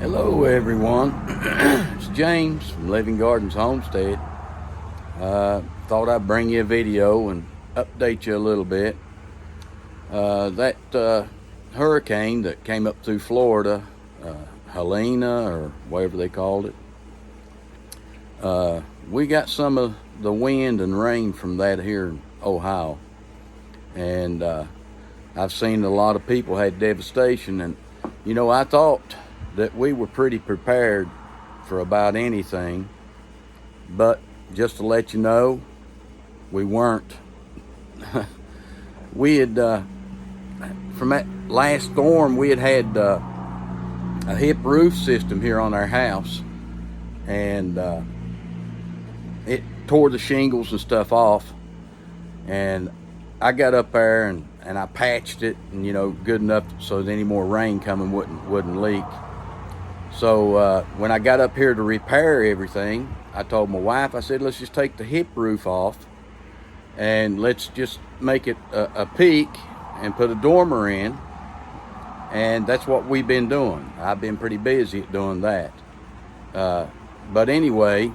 Hello everyone, it's James from Living Gardens Homestead. Thought I'd bring you a video and update you a little bit. That hurricane that came up through Florida, Helena or whatever they called it, we got some of the wind and rain from that here in Ohio. And I've seen a lot of people had devastation, and you know, I thought that we were pretty prepared for about anything, but just to let you know, we weren't. We had, from that last storm, we had a hip roof system here on our house, and it tore the shingles and stuff off, and I got up there and I patched it, and you know, good enough so that any more rain coming wouldn't leak. So when I got up here to repair everything, I told my wife, I said, let's just take the hip roof off and let's just make it a peak and put a dormer in. And that's what we've been doing. I've been pretty busy at doing that. But anyway,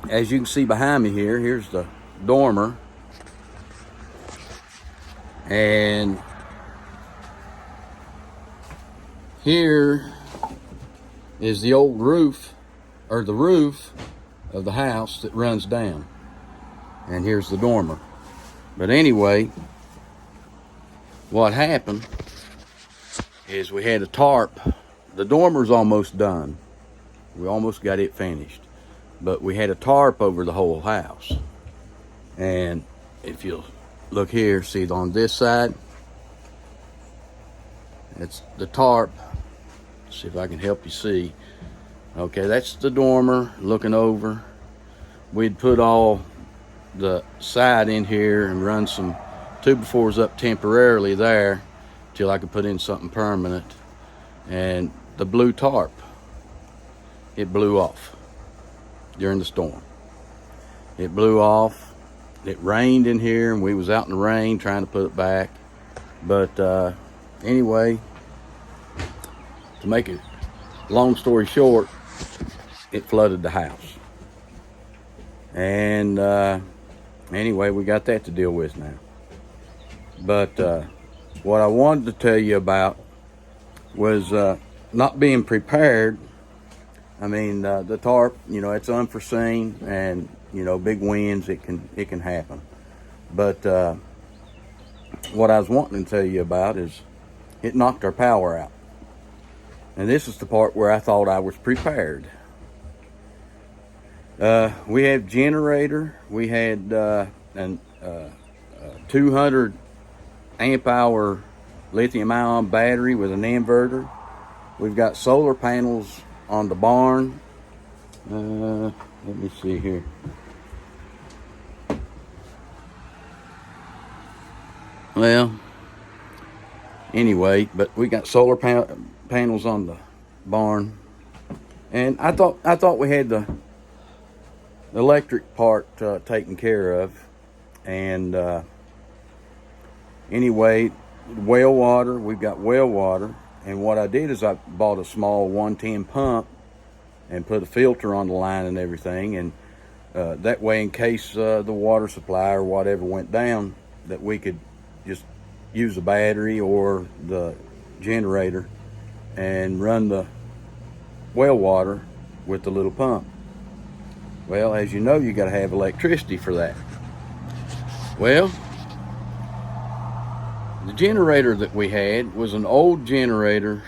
as you can see behind me here, here's the dormer. And here is the old roof, or the roof of the house that runs down. And here's the dormer. But anyway, what happened is we had a tarp. The dormer's almost done. We almost got it finished. But we had a tarp over the whole house. And if you'll look here, see on this side, it's the tarp. See if I can help you see. Okay, that's the dormer looking over. We'd put all the side in here and run some 2x4s up temporarily there till I could put in something permanent. And the blue tarp, it blew off during the storm. It blew off. It rained in here, and we was out in the rain trying to put it back. But anyway, to make it long story short, it flooded the house. And anyway, we got that to deal with now. But what I wanted to tell you about was not being prepared. I mean, the tarp, you know, it's unforeseen, and you know, big winds, it can happen. But what I was wanting to tell you about is it knocked our power out. And this is the part where I thought I was prepared. We had generator. We had an 200 amp hour lithium ion battery with an inverter. We've got solar panels on the barn. Let me see here. Well, anyway, but we got solar panels on the barn, and I thought we had the electric part taken care of. And anyway, well water, we've got well water. And what I did is I bought a small 110 pump and put a filter on the line and everything, and that way, in case the water supply or whatever went down, that we could just use the battery or the generator and run the well water with the little pump. Well, as you know, you got to have electricity for that. Well, the generator that we had was an old generator.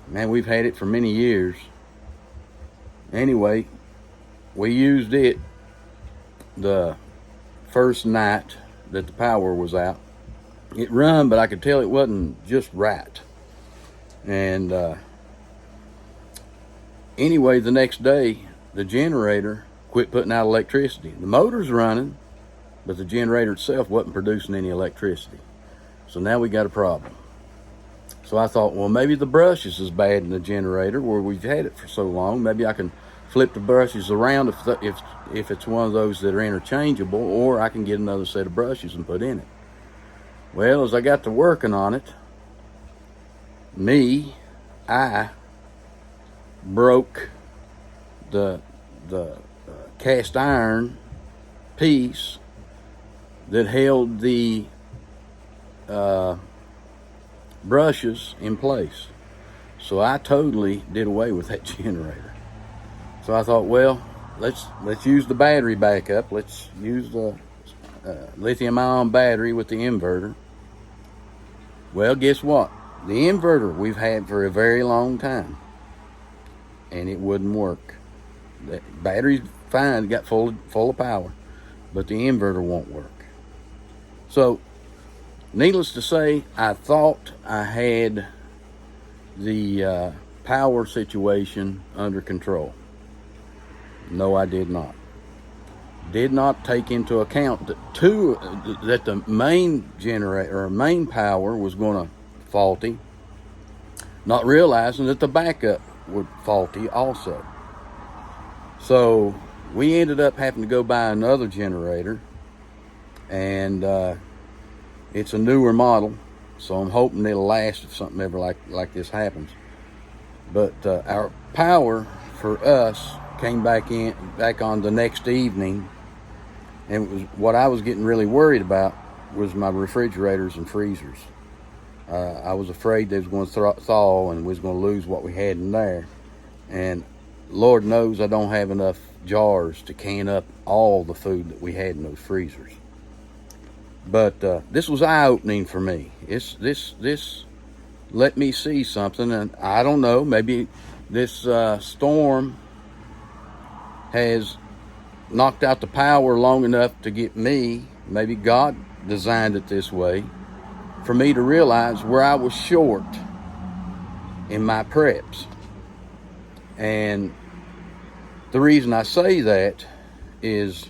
Man, we've had it for many years. Anyway, we used it the first night that the power was out. It run, but I could tell it wasn't just right. And anyway, the next day, the generator quit putting out electricity. The motor's running, but the generator itself wasn't producing any electricity. So now we got a problem. So I thought, well, maybe the brushes is bad in the generator where we've had it for so long. Maybe I can flip the brushes around if it's one of those that are interchangeable, or I can get another set of brushes and put in it. Well, as I got to working on it, I broke the cast iron piece that held the brushes in place. So I totally did away with that generator. So I thought, well, let's use the battery backup. Let's use the lithium-ion battery with the inverter. Well, guess what? The inverter we've had for a very long time, and it wouldn't work. The battery's fine, it got full of power, but the inverter won't work. So, needless to say, I thought I had the power situation under control. No, I did not. Did not take into account that the main generator or main power was going to faulty, not realizing that the backup would faulty also. So we ended up having to go buy another generator, and it's a newer model, so I'm hoping it'll last if something ever like this happens. But our power for us came back on the next evening, and it was what I was getting really worried about was my refrigerators and freezers. I was afraid they was going to thaw and we was going to lose what we had in there. And Lord knows I don't have enough jars to can up all the food that we had in those freezers. But this was eye-opening for me. This let me see something, and I don't know, maybe this storm has knocked out the power long enough to get me, maybe God designed it this way, for me to realize where I was short in my preps. And the reason I say that is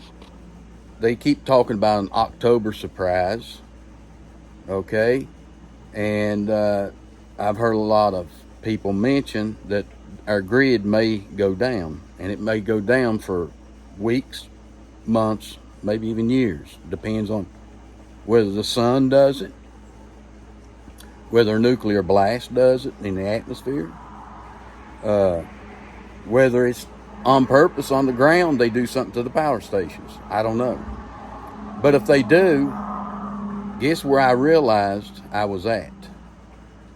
they keep talking about an October surprise, okay? And I've heard a lot of people mention that our grid may go down, and it may go down for weeks, months, maybe even years. Depends on whether the sun does it, whether a nuclear blast does it in the atmosphere, whether it's on purpose on the ground, they do something to the power stations. I don't know. But if they do, guess where I realized I was at?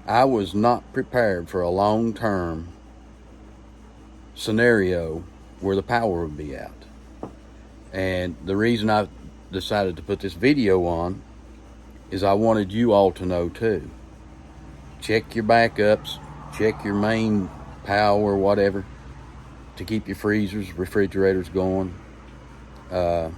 I was not prepared for a long-term scenario where the power would be out. And the reason I decided to put this video on is I wanted you all to know too. Check your backups, check your main power, whatever, to keep your freezers, refrigerators going. I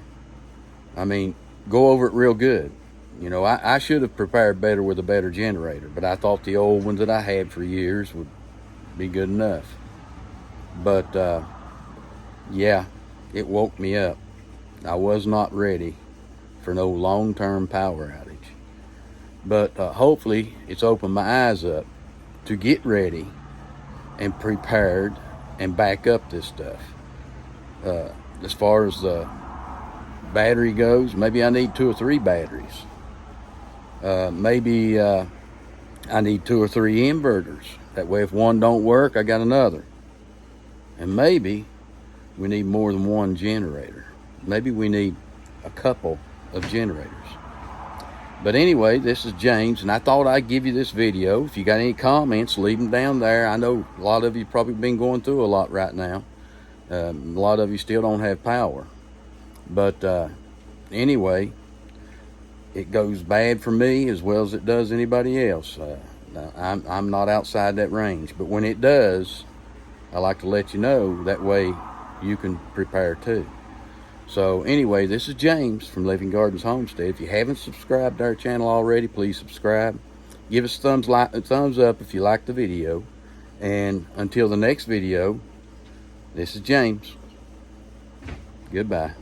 mean, go over it real good. You know, I should have prepared better with a better generator, but I thought the old ones that I had for years would be good enough. But yeah, it woke me up. I was not ready for no long-term power outage. But hopefully it's opened my eyes up to get ready and prepared and back up this stuff. As far as the battery goes, maybe I need 2 or 3 batteries. Maybe I need 2 or 3 inverters. That way if one don't work, I got another. And maybe we need more than one generator. Maybe we need a couple of generators. But anyway, this is James, and I thought I'd give you this video. If you got any comments, leave them down there. I know a lot of you probably been going through a lot right now. A lot of you still don't have power. But anyway, it goes bad for me as well as it does anybody else. I'm not outside that range, but when it does, I like to let you know. That way you can prepare too. So anyway, this is James from Living Gardens Homestead. If you haven't subscribed to our channel already, please subscribe. Give us a thumbs up if you like the video. And until the next video, this is James. Goodbye.